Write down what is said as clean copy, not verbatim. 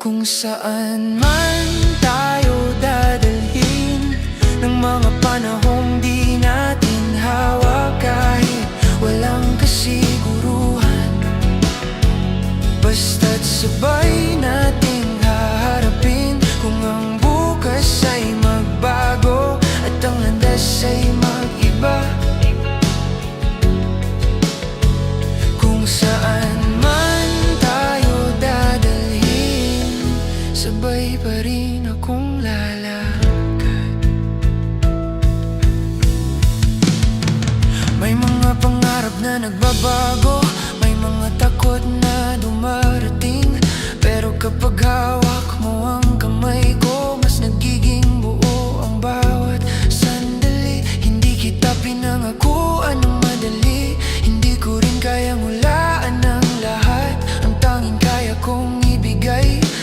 Kung saan man tayo dadalhin ng mga panahong di natin hawak, kahit walang kasiguruhan, basta't sabay nating haharapin. Kung ang bukas ay magbago at ang landas ay mag-iba, kung saan man tayo dadalhin, sabay pa rin akong lalakad. May mga pangarap na nagbabago, may mga takot na dumarating, pero kapag